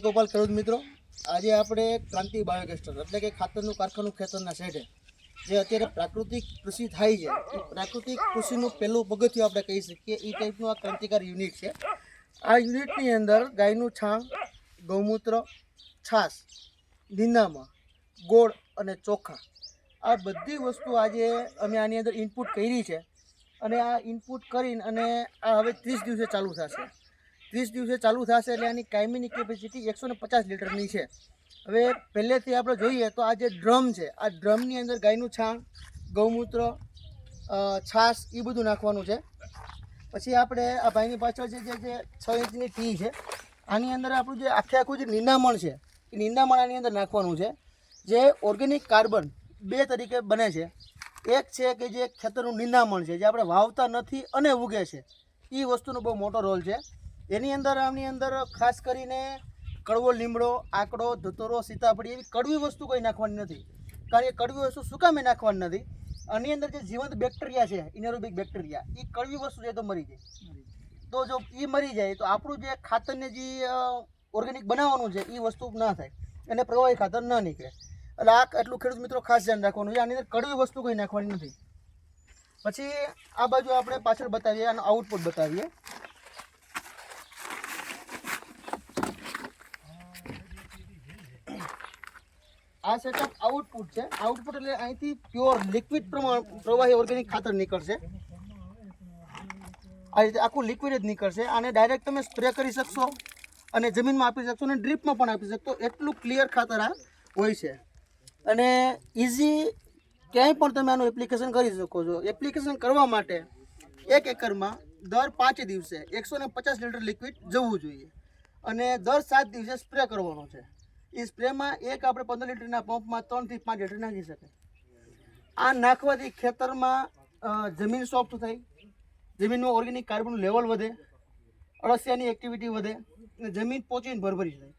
ગોપાલ ખેડૂત મિત્રો, આજે આપણે ક્રાંતિ બાયોગેસ્ટર એટલે કે ખાતરનું કારખાનું ખેતરના શેઢે જે અત્યારે પ્રાકૃતિક કૃષિ થાય છે એ પ્રાકૃતિક કૃષિનું પહેલું પગથિયું આપણે કહી શકીએ. એ ટાઈપનું આ ક્રાંતિકારી યુનિટ છે. આ યુનિટની અંદર ગાયનું છાણ, ગૌમૂત્ર, છાશ, નિંદામણ, ગોળ અને ચોખા આ બધી વસ્તુ આજે અમે આની અંદર ઇનપુટ કરી છે. અને આ ઇનપુટ કરીને અને આ હવે 30 દિવસે ચાલુ થશે. 30 દિવસે ચાલુ થશે એટલે આની કાયમીની કેપેસિટી 150 લીટરની છે. હવે પહેલેથી આપણે જોઈએ તો આ જે ડ્રમ છે, આ ડ્રમની અંદર ગાયનું છાણ, ગૌમૂત્ર, છાશ એ બધું નાખવાનું છે. પછી આપણે આ ભાઈની પાછળ જે 6 ઇંચની ટી છે, આની અંદર આપણું જે આખું જે નિંદામણ છે એ નિંદામણ આની અંદર નાખવાનું છે. જે ઓર્ગેનિક કાર્બન 2 તરીકે બને છે. એક છે કે જે ખેતરનું નિંદામણ છે, જે આપણે વાવતા નથી અને ઉગે છે, એ વસ્તુનો બહુ મોટો રોલ છે. એની અંદર ખાસ કરીને કડવો લીમડો, આકડો, ધતોરો, સીતાફળી એવી કડવી વસ્તુ કોઈ નાખવાની નથી. કારણ કે કડવી વસ્તુ શું કામે નાખવાની નથી? આની અંદર જે જીવંત બેક્ટેરિયા છે, ઇનેરોબિક બેક્ટેરિયા, એ કડવી વસ્તુ છે તો મરી જાય. તો જો એ મરી જાય તો આપણું જે ખાતરને જે ઓર્ગેનિક બનાવવાનું છે એ વસ્તુ ના થાય અને પ્રવાહી ખાતર ન નીકળે. એટલે આ એટલું ખેડૂત મિત્રો ખાસ ધ્યાન રાખવાનું છે. આની અંદર કડવી વસ્તુ કોઈ નાખવાની નથી. પછી આ બાજુ આપણે પાછળ બતાવીએ, આનો આઉટપુટ બતાવીએ. આ સેટઅપ આઉટપુટ છે. આઉટપુટ એટલે અહીંથી પ્યોર લિક્વિડ પ્રવાહી ઓર્ગેનિક ખાતર નીકળશે. આ રીતે આખું લિક્વિડ જ નીકળશે. આને ડાયરેક્ટ તમે સ્પ્રે કરી શકશો અને જમીનમાં આપી શકશો અને ડ્રીપમાં પણ આપી શકશો. એટલું ક્લિયર ખાતર આ હોય છે. અને ઇઝી ક્યાંય પણ તમે આનું એપ્લિકેશન કરી શકો છો. એપ્લિકેશન કરવા માટે 1 એકરમાં દર 5 દિવસે 150 લીટર લિક્વિડ જવું જોઈએ અને દર 7 દિવસે સ્પ્રે કરવાનો છે. એ સ્પ્રેમાં એક આપણે 15 લીટરના પંપમાં 3 થી 5 લીટર નાખી શકાય. આ નાખવાથી ખેતરમાં જમીન સોફ્ટ થાય, જમીનમાં ઓર્ગેનિક કાર્બનનું લેવલ વધે, અળસિયાની એક્ટિવિટી વધે અને જમીન પોચીને ભરભરી જાય.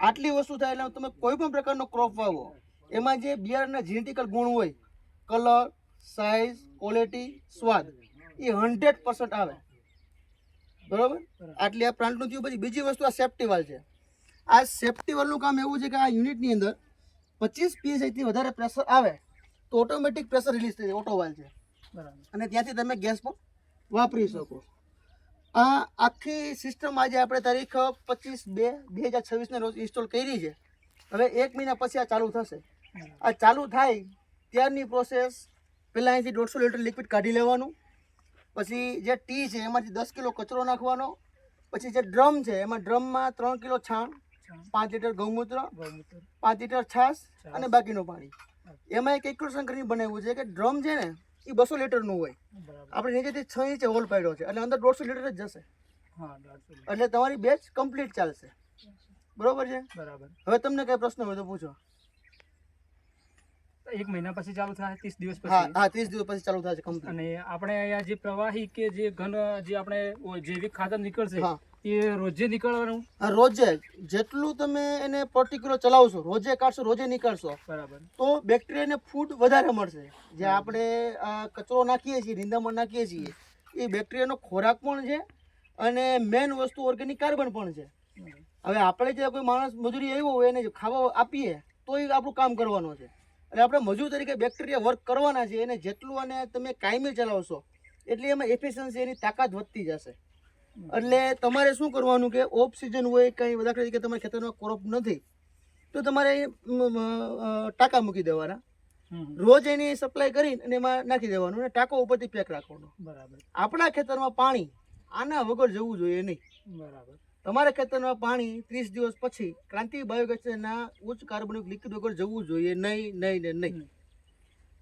આટલી વસ્તુ થાય એટલે તમે કોઈ પણ પ્રકારનો ક્રોપ વાવો, એમાં જે બિયારણના જેનેટિકલ ગુણ હોય, કલર, સાઇઝ, ક્વોલિટી, સ્વાદ, એ 100% આવે. બરાબર? આટલી આ પ્લાન્ટનું થયું. પછી બીજી વસ્તુ આ સેફ્ટી વાલ છે. આ સેફ્ટી વાલનું કામ એવું છે કે આ યુનિટની અંદર 25 PSI થી વધારે પ્રેશર આવે તો ઓટોમેટિક પ્રેશર રિલીઝ થઈ જાય. ઓટો વાલ છે. બરાબર. અને ત્યાંથી તમે ગેસ પણ વાપરી શકો. આ આખી સિસ્ટમ આજે આપણે તારીખ 25/2/2026 રોજ ઇન્સ્ટોલ કરી છે. હવે 1 મહિના પછી આ ચાલુ થશે. આ ચાલુ થાય ત્યારની પ્રોસેસ, પહેલાં અહીંથી 150 લીટર લિક્વિડ કાઢી લેવાનું. પછી જે ટી છે એમાંથી 10 કિલો કચરો નાખવાનો. પછી જે ડ્રમ છે એમાં ડ્રમમાં 3 કિલો છાણ, 5 લીટર ગૌમૂત્ર, 5 લીટર છાશ અને બાકીનું પાણી. એમાં એક કેલ્ક્યુલેશન કરીને બનાવ્યું છે કે ડ્રમ છે ને એ 200 લીટરનું હોય. આપણે નીચેથી 6 ઇંચે હોલ પાડ્યો છે એટલે અંદર 150 લીટર જ જશે. એટલે તમારી બેચ કમ્પ્લીટ ચાલશે. બરોબર છે? બરાબર. હવે તમને કઈ પ્રશ્ન હોય તો પૂછો. 1 મહિના પછી ચાલુ થાય, 30 દિવસ પછી? હા, 30 દિવસ પછી ચાલુ થશે કમ્પ્લીટ. અને આપણે અહીંયા જે પ્રવાહી કે જે ઘન જે આપણે જૈવિક ખાતર નીકળશે એ રોજે નીકળવાનું? હા, રોજે. જેટલું તમે એને પર્ટિક્યુલર ચલાવશો, રોજે કાઢશો, રોજે નીકાળશો, બરાબર, તો બેક્ટેરિયાને ફૂડ વધારે મળશે. જે આપણે કચરો નાખીએ છીએ, નિંદામણ નાખીએ છીએ, એ બેક્ટેરિયાનો ખોરાક પણ છે અને મેન વસ્તુ ઓર્ગેનિક કાર્બન પણ છે. હવે આપણે જે કોઈ માણસ મજૂરી આવ્યો હોય એને ખાવા આપીએ તો એ આપણું કામ કરવાનો છે. એટલે આપણે મજૂર તરીકે બેક્ટેરિયા વર્ક કરવાના છે. એને જેટલું અને તમે કાયમી ચલાવશો એટલી એમાં એફિશિયન્સી, એની તાકાત વધતી જશે. એટલે તમારે શું કરવાનું કે ઓફ સિઝન હોય, કંઈ દાખલા તરીકે તમારા ખેતરમાં ક્રોપ નથી તો તમારે ટાંકા મૂકી દેવાના. રોજ એની સપ્લાય કરીને અને એમાં નાખી દેવાનું અને ટાંકો ઉપરથી પેક રાખવાનો. બરાબર. આપણા ખેતરમાં પાણી આના વગર જવું જોઈએ નહીં. બરાબર. તમારા ખેતરમાં પાણી 30 દિવસ પછી ક્રાંતિ બાયોગેસના ઉચ્ચ કાર્બનિક લિક્વિડ વગર જવું જોઈએ નહીં.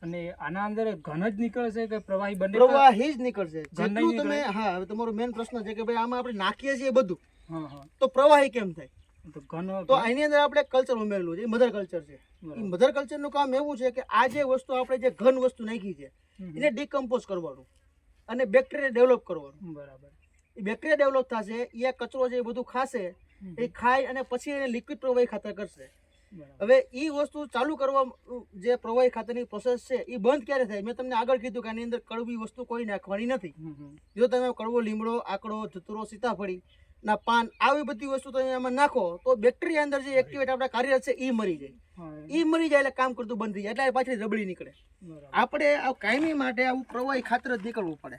અને આના અંદર ઘન જ નીકળશે કે પ્રવાહી? બંને પ્રવાહી જ નીકળશે. જેટલું તમે, હા, હવે તમારો મેન પ્રશ્ન છે કે ભાઈ આમાં આપણે નાખીએ છીએ બધું તો પ્રવાહી કેમ થાય? તો આની અંદર આપણે કલ્ચર ઉમેરેલું છે, મધર કલ્ચર છે. એ મધર કલ્ચરનું કામ એવું છે કે આ જે વસ્તુ આપણે જે ઘન વસ્તુ નાખી છે એને ડિકમ્પોઝ કરવાનું અને બેક્ટેરિયા ડેવલપ કરવાનું. બરાબર. એ બેક્ટેરિયા ડેવલપ થશે, એ કચરો છે એ બધું ખાશે, એ ખાય અને પછી એને લિક્વિડ પ્રવાહી ખાતર કરશે. હવે એ વસ્તુ ચાલુ કરવા જે પ્રવાહી ખાતરની પ્રોસેસ છે એ બંધ ક્યારે થાય? મેં તમને આગળ કીધું કે આની અંદર કડવી વસ્તુ કોઈ નાખવાની નથી. જો તમે કડવો લીમડો, આકડો, ધતૂરો, સીતાફળી ના પાન, આવી બધી વસ્તુ તમે એમાં નાખો તો બેક્ટેરિયા અંદર જે એક્ટિવેટ આપણે કાર્યરત છે એ મરી જાય. એ મરી જાય એટલે કામ કરતું બંધ થઈ જાય, એટલે પાછી રબડી નીકળે. આપણે આ કાયમી માટે આવું પ્રવાહી ખાતર જ નીકળવું પડે.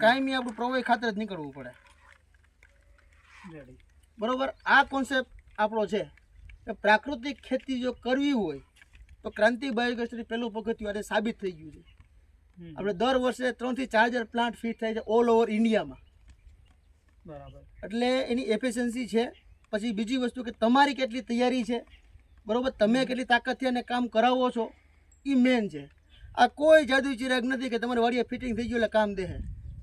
કાયમી આપણું પ્રવાહી ખાતર જ નીકળવું પડે. બરોબર. આ કોન્સેપ્ટ આપણો છે કે પ્રાકૃતિક ખેતી જો કરવી હોય તો ક્રાંતિ બાયોગેસની પહેલું પગથિયું આજે સાબિત થઈ ગયું છે. આપણે દર વર્ષે 3 થી 4 હજાર પ્લાન્ટ ફિટ થાય છે ઓલ ઓવર ઇન્ડિયામાં. બરાબર. એટલે એની એફિશિયન્સી છે. પછી બીજી વસ્તુ કે તમારી કેટલી તૈયારી છે, બરોબર, તમે કેટલી તાકાતથી અને કામ કરાવો છો એ મેન છે. આ કોઈ જાદુ ચિરાગ નથી કે તમારી વાડીએ ફિટિંગ થઈ ગયું એટલે કામ દે.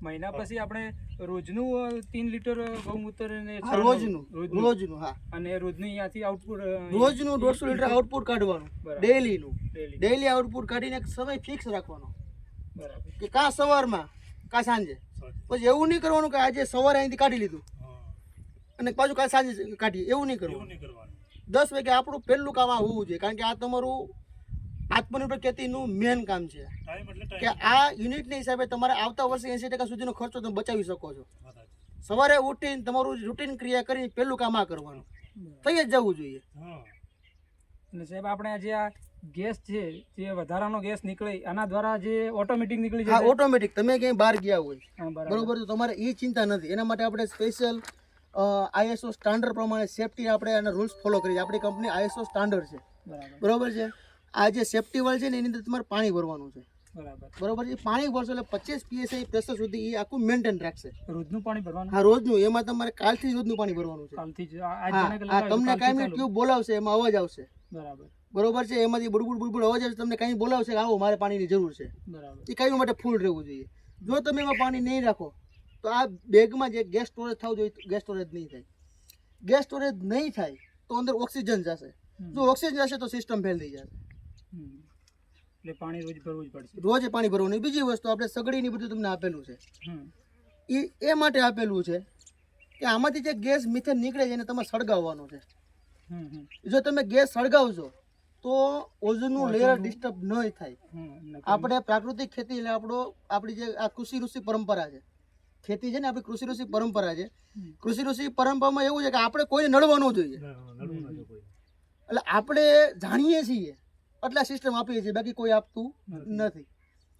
મહિના પછી આપણે રોજનું 3 લીટર ગૌમૂત્ર અને રોજનું હા, અને રોજનું અહીંયાથી આઉટપુટ રોજનું 150 લીટર આઉટપુટ કાઢવાનું, ડેઈલી આઉટપુટ કાઢીને એક સમય ફિક્સ રાખવાનો. બરાબર. કે કાં સવારમાં કાં સાંજે. પછી એવું નહીં કરવાનું કે આજે સવારે અહીંથી કાઢી લીધું અને પાછું કાલ સાંજે કાઢીએ, એવું નહીં કરવાનું. 10 વાગે આપણું પહેલું કામ આ હોવું જોઈએ, કારણ કે આ તમારું આત્મનિર્ભર ખેતીનું મેન કામ છે કે આ યુનિટના હિસાબે તમારે આવતા વર્ષે 80% સુધીનો ખર્ચો તમે બચાવી શકો છો. સવારે ઉઠીને તમારું રૂટીન ક્રિયા કરીને પહેલું કામ આ કરવાનું, થઈ જ જવું જોઈએ. અને સાહેબ આપણે જે આ ગેસ છે જે વધારાનો ગેસ નીકળે આના દ્વારા જે ઓટોમેટિક નીકળી જાય. હા, ઓટોમેટિક. તમે ક્યાંય બહાર ગયા હોય બરોબર, તો તમારે એ ચિંતા નથી. એના માટે આપણે સ્પેશિયલ ISO સ્ટાન્ડર્ડ પ્રમાણે સેફટી આપણે આના રૂલ્સ ફોલો કરીએ. આપણી કંપની ISO સ્ટાન્ડર્ડ છે, બરોબર છે. આ જે સેફટી વાળ છે ને એની અંદર તમારે પાણી ભરવાનું છે, બરોબર છે. પાણી ભરશો એટલે 25 PSI પ્રેશર સુધી એ આખું મેન્ટેન રાખશે. રોજનું પાણી ભરવાનું? હા, રોજનું. એમાં તમારે કાલથી રોજનું પાણી ભરવાનું છે. કાલથી જ તમને કાંઈ ટ્યુબ બોલાવશે, એમાં અવાજ આવશે, બરોબર છે. એમાંથી બુડબુડ અવાજ આવશે, તમને કાંઈ બોલાવશે કે આવો મારે પાણીની જરૂર છે. એ કાંઈ માટે ફૂલ રહેવું જોઈએ. જો તમે એમાં પાણી નહીં રાખો તો આ બેગમાં જે ગેસ સ્ટોરેજ થવું જોઈએ ગેસ સ્ટોરેજ નહીં થાય. ગેસ સ્ટોરેજ નહીં થાય તો અંદર ઓક્સિજન જશે. જો ઓક્સિજન જશે તો સિસ્ટમ ફેલ થઈ જશે. એટલે પાણી રોજ ભરવું જ પડશે. રોજ પાણી ભરવાનું. બીજી વસ્તુ આપણે સગડીની બધું તમને આપેલું છે, એ માટે આપેલું છે કે આમાંથી જે ગેસ મિથેન નીકળે છે એને તમારે સળગાવવાનો છે. જો તમે ગેસ સળગાવશો તો ઓઝોનનું લેયર ડિસ્ટર્બ નહીં થાય. આપણે પ્રાકૃતિક ખેતી એટલે આપણી જે આ કૃષિ ઋષિ પરંપરા છે, ખેતી છે ને આપણી કૃષિ ઋષિ પરંપરા છે. કૃષિ ઋષિ પરંપરામાં એવું છે કે આપણે કોઈને નડવા ન જોઈએ. એટલે આપણે જાણીએ છીએ એટલે સિસ્ટમ આપીએ છીએ, બાકી કોઈ આપતું નથી.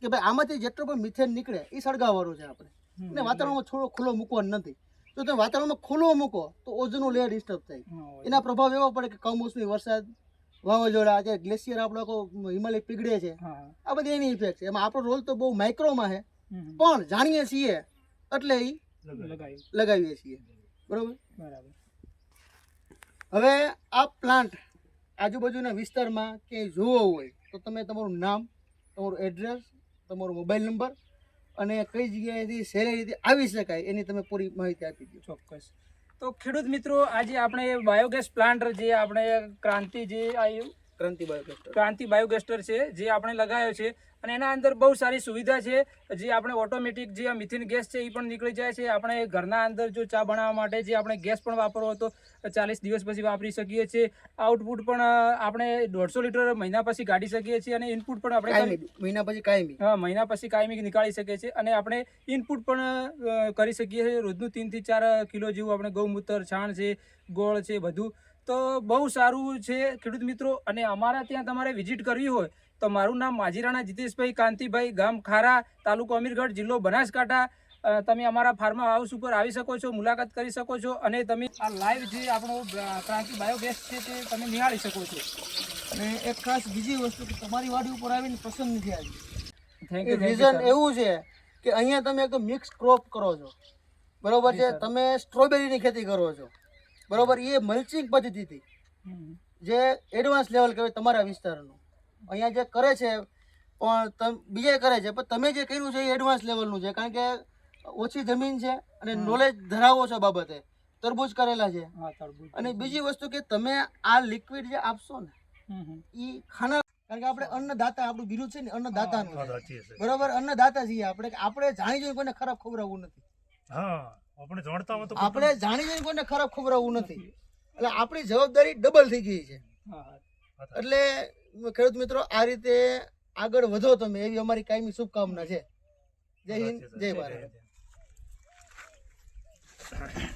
કે ભાઈ આમાંથી જેટલો પણ મિથેન નીકળે એ સળગાવવાનું છે આપણે, અને વાતાવરણમાં થોડો ખુલ્લો મૂકવાનો નથી. જો તમે વાતાવરણમાં ખુલ્લો મૂકો તો ઓઝોનનું લેયર ડિસ્ટર્બ થાય. એના પ્રભાવ એવો પડે કે કમોસમી વરસાદ, વાવાઝોડા, જે ગ્લેશિયર આપણો હિમાલય પીગળે છે, આ બધી એની ઇફેક્ટ છે. એમાં આપણો રોલ તો બહુ માઇક્રોમાં છે, પણ જાણીએ છીએ એટલે એ લગાવીએ છીએ, બરોબર. હવે આ પ્લાન્ટ આજુબાજુના વિસ્તારમાં ક્યાંય જોવો હોય તો તમે તમારું નામ, તમારું એડ્રેસ, તમારો મોબાઈલ નંબર અને કઈ જગ્યાએથી સહેલાઈથી આવી શકાય એની તમે પૂરી માહિતી આપી દો. ચોક્કસ. તો ખેડૂત મિત્રો, આજે આપણે બાયોગેસ પ્લાન્ટ જે આપણે ક્રાંતિ બાયોગેસ્ટર છે જે આપણે લગાવ્યો છે, અને એના અંદર બહુ સારી સુવિધા છે. જે આપણે ઓટોમેટિક જે મિથેન ગેસ છે એ પણ નીકળી જાય છે. આપણે ઘરના અંદર જો ચા બનાવવા માટે જે આપણે ગેસ પણ વાપરવો હતો 40 દિવસ પછી વાપરી શકીએ છીએ. આઉટપુટ પણ આપણે 150 લીટર મહિના પછી કાઢી શકીએ છીએ, અને ઇનપુટ પણ આપણે મહિના પછી કાયમી નીકાળી શકીએ છીએ. અને આપણે ઇનપુટ પણ કરી શકીએ છીએ રોજનું 3 થી 4 કિલો જેવું આપણે ગૌમૂત્ર, છાણ છે, ગોળ છે, બધું. તો બહુ સારું છે ખેડૂત મિત્રો. અને અમારા ત્યાં તમારે વિઝિટ કરવી હોય તો મારું નામ માજીરાણા જીતેશભાઈ કાંતિભાઈ, ગામ ખારા, તાલુકો અમીરગઢ, જિલ્લો બનાસકાંઠા. તમે અમારા ફાર્મ હાઉસ ઉપર આવી શકો છો, મુલાકાત કરી શકો છો, અને તમે આ લાઈવ જે આપણો ક્રાંતિ બાયોગેસ છે તે તમે નિહાળી શકો છો. અને એક ખાસ બીજી વસ્તુ કે તમારી વાડી ઉપર આવીને પસંદ નથી આવી. રીઝન એવું છે કે અહીંયા તમે એક મિક્સ ક્રોપ કરો છો, બરોબર છે. તમે સ્ટ્રોબેરીની ખેતી કરો છો, બરોબર. એ મલ્ચિંગ પદ્ધતિથી જે એડવાન્સ લેવલ કહેવાય તમારા વિસ્તારનું, અહીંયા જે કરે છે પણ બીજા કરે છે, પણ તમે જે કર્યું છે એ એડવાન્સ લેવલનું છે. કારણ કે ઓછી જમીન છે અને નોલેજ ધરાવો છો બાબતે. તરબૂચ કરેલા છે. અને બીજી વસ્તુ કે તમે આ લિક્વિડ જે આપશો ને એ ખાના, કારણ કે આપણે અન્નદાતા, આપણું બિરુદ છે ને અન્નદાતાનું, બરોબર. અન્નદાતા છીએ આપણે. આપણે જાણી જોઈને કોઈને ખરાબ ખવડાવવું નથી. આપણે જાણી જોઈને કોઈને ખરાબ ખવડાવવું નથી. એટલે આપણી જવાબદારી ડબલ થઈ ગઈ છે. એટલે ખેડૂત મિત્રો, આ રીતે આગળ વધો તમે, એવી અમારી કાયમી શુભકામના છે. જય હિન્દ, જય ભારત. હા.